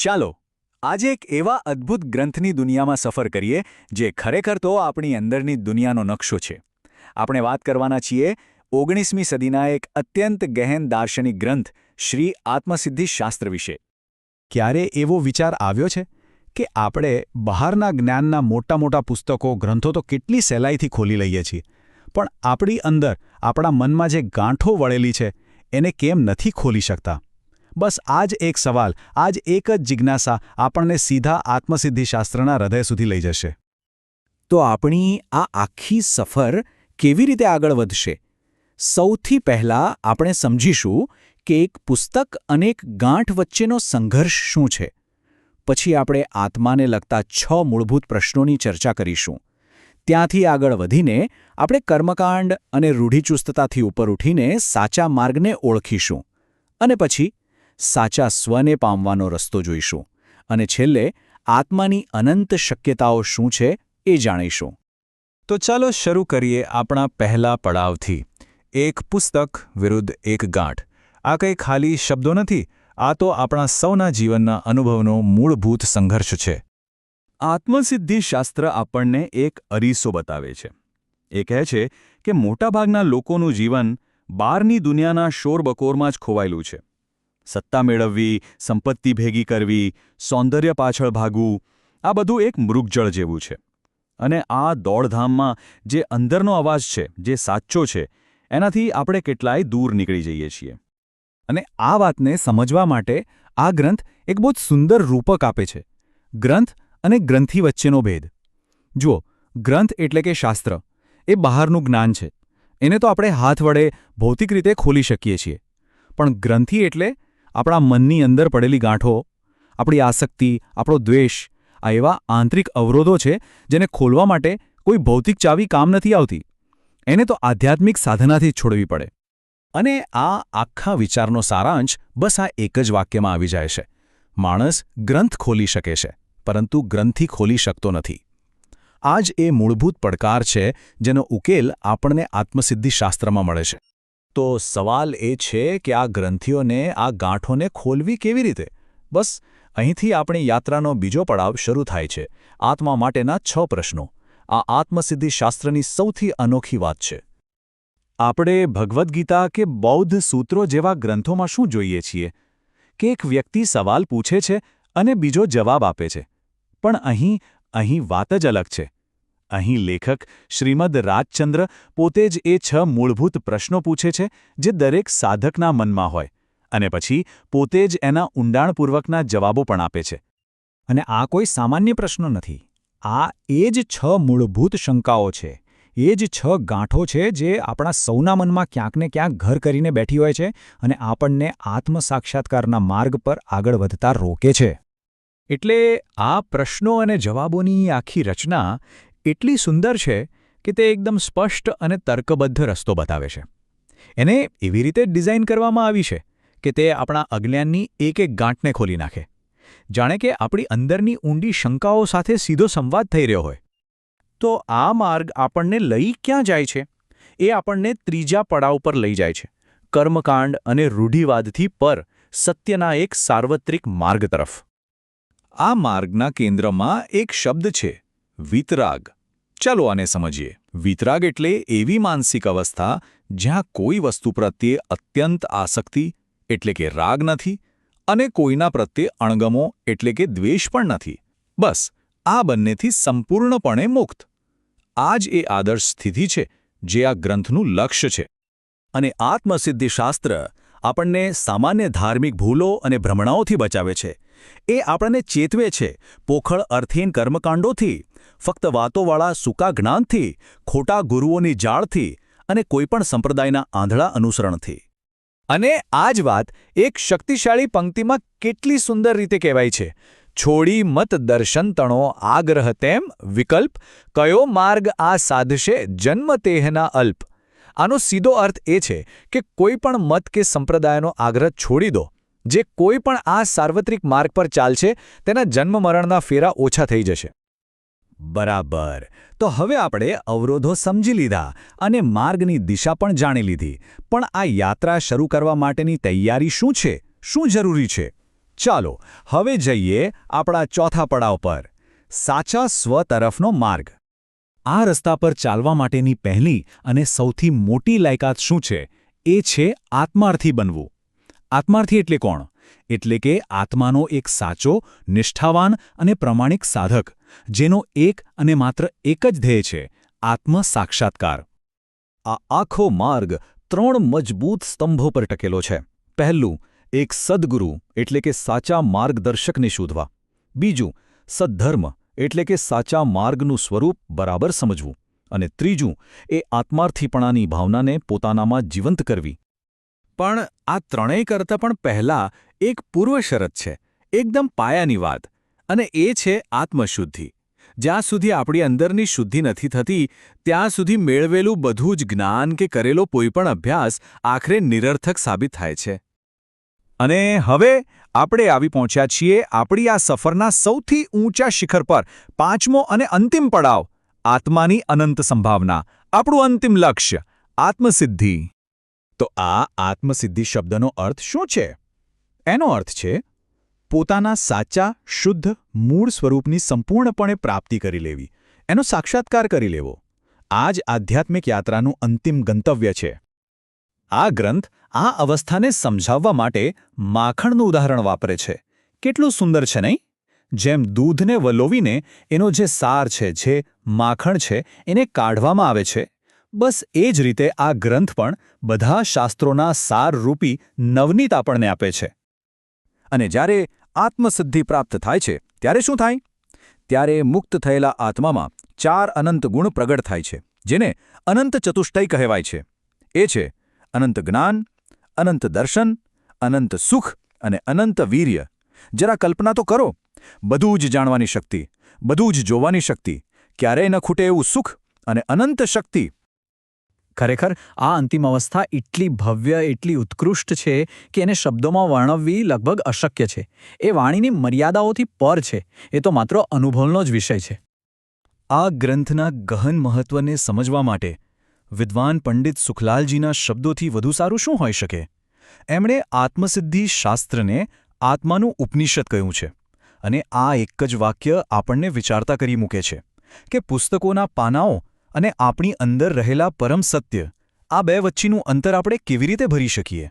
ચાલો આજે એક એવા અદ્ભુત ગ્રંથની દુનિયામાં સફર કરીએ જે ખરેખર તો આપણી અંદરની દુનિયાનો નકશો છે. આપણે વાત કરવાના છીએ 19મી સદીના એક અત્યંત ગહેન દાર્શનિક ગ્રંથ શ્રી આત્મસિદ્ધિ શાસ્ત્ર વિશે. ક્યારે એવો વિચાર આવ્યો છે કે આપણે બહારના જ્ઞાનના મોટા મોટા પુસ્તકો ગ્રંથો તો કેટલી સહેલાઈથી ખોલી લઈએ છીએ, પણ આપણી અંદર આપણા મનમાં જે ગાંઠો વળેલી છે એને કેમ નથી ખોલી શકતા? બસ આ જ એક સવાલ, આ જ એક જ જિજ્ઞાસા આપણને સીધા આત્મસિદ્ધિશાસ્ત્રના હૃદય સુધી લઈ જશે. તો આપણી આ આખી સફર કેવી રીતે આગળ વધશે? સૌથી પહેલાં આપણે સમજીશું કે એક પુસ્તક અને એક ગાંઠ વચ્ચેનો સંઘર્ષ શું છે. પછી આપણે આત્માને લગતા 6 મૂળભૂત પ્રશ્નોની ચર્ચા કરીશું. ત્યાંથી આગળ વધીને આપણે કર્મકાંડ અને રૂઢિચુસ્તતાથી ઉપર ઉઠીને સાચા માર્ગને ઓળખીશું. અને પછી સાચા સ્વને પામવાનો રસ્તો જોઈશું. અને છેલ્લે આત્માની અનંત શક્યતાઓ શું છે એ જાણીશું. તો ચાલો શરૂ કરીએ આપણા પહેલા પડાવથી. એક પુસ્તક વિરુદ્ધ એક ગાંઠ. આ કંઈ ખાલી શબ્દો નથી, આ તો આપણા સૌના જીવનના અનુભવનો મૂળભૂત સંઘર્ષ છે. આત્મસિદ્ધિ શાસ્ત્ર આપણને એક અરીસો બતાવે છે. એ કહે છે કે મોટાભાગના લોકોનું જીવન બહારની દુનિયાના શોરબકોરમાં જ ખોવાયેલું છે. સત્તા મેળવવી, સંપત્તિ ભેગી કરવી, સૌંદર્ય પાછળ ભાગવું, આ બધું એક મૃગજળ જેવું છે. અને આ દોડધામમાં જે અંદરનો અવાજ છે, જે સાચો છે, એનાથી આપણે કેટલાય દૂર નીકળી જઈએ છીએ. અને આ વાતને સમજવા માટે આ ગ્રંથ એક બહુ જ સુંદર રૂપક આપે છે. ગ્રંથ અને ગ્રંથિ વચ્ચેનો ભેદ. જુઓ, ગ્રંથ એટલે કે શાસ્ત્ર એ બહારનું જ્ઞાન છે. એને તો આપણે હાથ વડે ભૌતિક રીતે ખોલી શકીએ છીએ. પણ ગ્રંથિ એટલે આપણા મનની અંદર પડેલી ગાંઠો, આપણી આસક્તિ, આપણો દ્વેષ, આ એવા આંતરિક અવરોધો છે જેને ખોલવા માટે કોઈ ભૌતિક ચાવી કામ નથી આવતી. એને તો આધ્યાત્મિક સાધનાથી જ છોડવી પડે. અને આ આખા વિચારનો સારાંશ બસ આ એક જ વાક્યમાં આવી જાય છે. માણસ ગ્રંથ ખોલી શકે છે, પરંતુ ગ્રંથિ ખોલી શકતો નથી. આ જ એ મૂળભૂત પડકાર છે જેનો ઉકેલ આપણને આત્મસિદ્ધિશાસ્ત્રમાં મળે છે. તો સવાલ એ છે કે આ ગ્રંથિઓને, આ ગાંઠોને ખોલવી કેવી રીતે? બસ અહીંથી આપણી યાત્રાનો બીજો પડાવ શરૂ થાય છે. આત્મા માટેના 6 પ્રશ્નો. આ આત્મસિદ્ધિશાસ્ત્રની સૌથી અનોખી વાત છે. આપણે ભગવદ્ ગીતા કે બૌદ્ધ સૂત્રો જેવા ગ્રંથોમાં શું જોઈએ છીએ કે એક વ્યક્તિ સવાલ પૂછે છે અને બીજો જવાબ આપે છે. પણ અહીં વાત જ અલગ છે. અહીં લેખક શ્રીમદ રાજચંદ્ર પોતે જ એ 6 મૂળભૂત પ્રશ્નો પૂછે છે જે દરેક સાધકના મનમાં હોય, અને પછી પોતે જ એના ઊંડાણપૂર્વકના જવાબો પણ આપે છે. અને આ કોઈ સામાન્ય પ્રશ્નો નથી. આ એ જ 6 મૂળભૂત શંકાઓ છે. એ જ 6 ગાંઠો છે જે આપણા સૌના મનમાં ક્યાંક ને ક્યાંક ઘર કરીને બેઠી હોય છે અને આપણને આત્મસાક્ષાત્કારના માર્ગ પર આગળ વધતા રોકે છે. એટલે આ પ્રશ્નો અને જવાબોની આખી રચના એટલી સુંદર છે કે તે એકદમ સ્પષ્ટ અને તર્કબદ્ધ રસ્તો બતાવે છે. એને એવી રીતે ડિઝાઇન કરવામાં આવી છે કે તે આપણા અજ્ઞાનની એક એક ગાંઠને ખોલી નાખે. જાણે કે આપણી અંદરની ઊંડી શંકાઓ સાથે સીધો સંવાદ થઈ રહ્યો હોય. તો આ માર્ગ આપણને લઈ ક્યાં જાય છે? એ આપણને ત્રીજા પડાવ પર લઈ જાય છે. કર્મકાંડ અને રૂઢિવાદથી પર સત્યના એક સાર્વત્રિક માર્ગ તરફ. આ માર્ગના કેન્દ્રમાં એક શબ્દ છે, વિતરાગ. ચાલો આને સમજીએ. વિતરાગ એટલે એવી માનસિક અવસ્થા જ્યાં કોઈ વસ્તુ પ્રત્યે અત્યંત આસક્તિ એટલે કે રાગ નથી અને કોઈના પ્રત્યે અણગમો એટલે કે દ્વેષ પણ નથી. બસ આ બંનેથી સંપૂર્ણપણે મુક્ત. આ જ એ આદર્શ સ્થિતિ છે જે આ ગ્રંથનું લક્ષ્ય છે. અને આત્મસિદ્ધિશાસ્ત્ર આપણને સામાન્ય ધાર્મિક ભૂલો અને ભ્રમણાઓથી બચાવે છે. એ આપણને ચેતવે છે પોખળ અર્થહીન કર્મકાંડોથી, ફક્ત વાતોવાળા સૂકા જ્ઞાનથી, ખોટા ગુરુઓની જાળથી અને કોઈપણ સંપ્રદાયના આંધળા અનુસરણથી. અને આ જ વાત એક શક્તિશાળી પંક્તિમાં કેટલી સુંદર રીતે કહેવાય છે. છોડી મત દર્શન તણો આગ્રહ તેમ વિકલ્પ, કયો માર્ગ આ સાધશે જન્મ તેહના અલ્પ. આનો સીધો અર્થ એ છે કે કોઈ પણ મત કે સંપ્રદાયનો આગ્રહ છોડી દો. જે કોઈ પણ આ સાર્વત્રિક માર્ગ પર ચાલશે તેના જન્મ મરણના ફેરા ઓછા થઈ જશે. બરાબર. તો હવે આપણે અવરોધો સમજી લીધા અને માર્ગની દિશા પણ જાણી લીધી. પણ આ યાત્રા શરૂ કરવા માટેની તૈયારી શું છે? શું જરૂરી છે? ચાલો હવે જઈએ આપણા ચોથા પડાવ પર સાચા સ્વ તરફનો માર્ગ. આ રસ્તા પર ચાલવા માટેની પહેલી અને સૌથી મોટી લાયકાત શું છે? એ છે આત્માર્થી બનવું. આત્માર્થી એટલે કોણ? એટલે કે આત્માનો એક સાચો, નિષ્ઠાવાન અને પ્રમાણિક સાધક, જેનો એક અને માત્ર એક જ ધ્યેય છે: આત્મ-સાક્ષાત્કાર. આ આખો માર્ગ 3 મજબૂત સ્તંભો પર ટકેલો છે. પહેલું, એક સદ્ગુરુ એટલે કે સાચા માર્ગદર્શકને શોધવા. બીજું, સદ્ધર્મ એટલે કે સાચા માર્ગનું સ્વરૂપ બરાબર સમજવું. અને ત્રીજું, એ આત્માર્થીપણાની ભાવનાને પોતાનામાં જીવંત કરવી. પણ આ ત્રણેય કરતાં પણ પહેલાં એક પૂર્વશરત છે, એકદમ પાયાની વાત, અને એ છે આત્મશુદ્ધિ. જ્યાં સુધી આપણી અંદરની શુદ્ધિ નથી થતી, ત્યાં સુધી મેળવેલું બધું જ જ્ઞાન કે કરેલો કોઈપણ અભ્યાસ આખરે નિરર્થક સાબિત થાય છે. અને હવે આપણે આવી પહોંચ્યા છીએ આપણી આ સફરના સૌથી ઊંચા શિખર પર, પાંચમો અને અંતિમ પડાવ: આત્માની અનંત સંભાવના, આપણું અંતિમ લક્ષ્ય, આત્મસિદ્ધિ. તો આ આત્મસિદ્ધિ શબ્દનો અર્થ શું છે? એનો અર્થ છે પોતાના સાચા, શુદ્ધ, મૂળ સ્વરૂપની સંપૂર્ણપણે પ્રાપ્તિ કરી લેવી, એનો સાક્ષાત્કાર કરી લેવો. આ જ આધ્યાત્મિક યાત્રાનું અંતિમ ગંતવ્ય છે. આ ગ્રંથ આ અવસ્થાને સમજાવવા માટે માખણનું ઉદાહરણ વાપરે છે. કેટલું સુંદર છે નહીં? જેમ દૂધને વલોવીને એનો જે સાર છે, જે માખણ છે, એને કાઢવામાં આવે છે, બસ એ જ રીતે આ ગ્રંથ પણ બધા શાસ્ત્રોના સારરૂપી નવનીત આપણને આપે છે. અને જ્યારે આત્મસિદ્ધિ પ્રાપ્ત થાય છે, ત્યારે શું થાય? ત્યારે મુક્ત થયેલા આત્મામાં 4 અનંત ગુણ પ્રગટ થાય છે, જેને અનંત ચતુષ્ટય કહેવાય છે. એ છે અનંત જ્ઞાન, અનંત દર્શન, અનંત સુખ અને અનંત વીર્ય. જરા કલ્પના તો કરો, બધું જ જાણવાની શક્તિ, બધું જ જોવાની શક્તિ, ક્યારેય ન ખૂટે એવું સુખ અને અનંત શક્તિ. ખરેખર આ અંતિમ અવસ્થા એટલી ભવ્ય, એટલી ઉત્કૃષ્ટ છે કે એને શબ્દોમાં વર્ણવવી લગભગ અશક્ય છે. એ વાણીની મર્યાદાઓથી પર છે. એ તો માત્ર અનુભવનો જ વિષય છે. આ ગ્રંથના ગહન મહત્વને સમજવા માટે વિદ્વાન પંડિત સુખલાલજીના શબ્દોથી વધુ સારું શું હોઈ શકે? એમણે આત્મસિદ્ધિ શાસ્ત્રને આત્માનું ઉપનિષદ કહ્યું છે. અને આ એક જ વાક્ય આપણને વિચારતા કરી મૂકે છે કે પુસ્તકોના પાનાઓ અને આપણી અંદર રહેલા પરમ સત્ય, આ બે વચ્ચેનું અંતર આપણે કેવી રીતે ભરી શકીએ?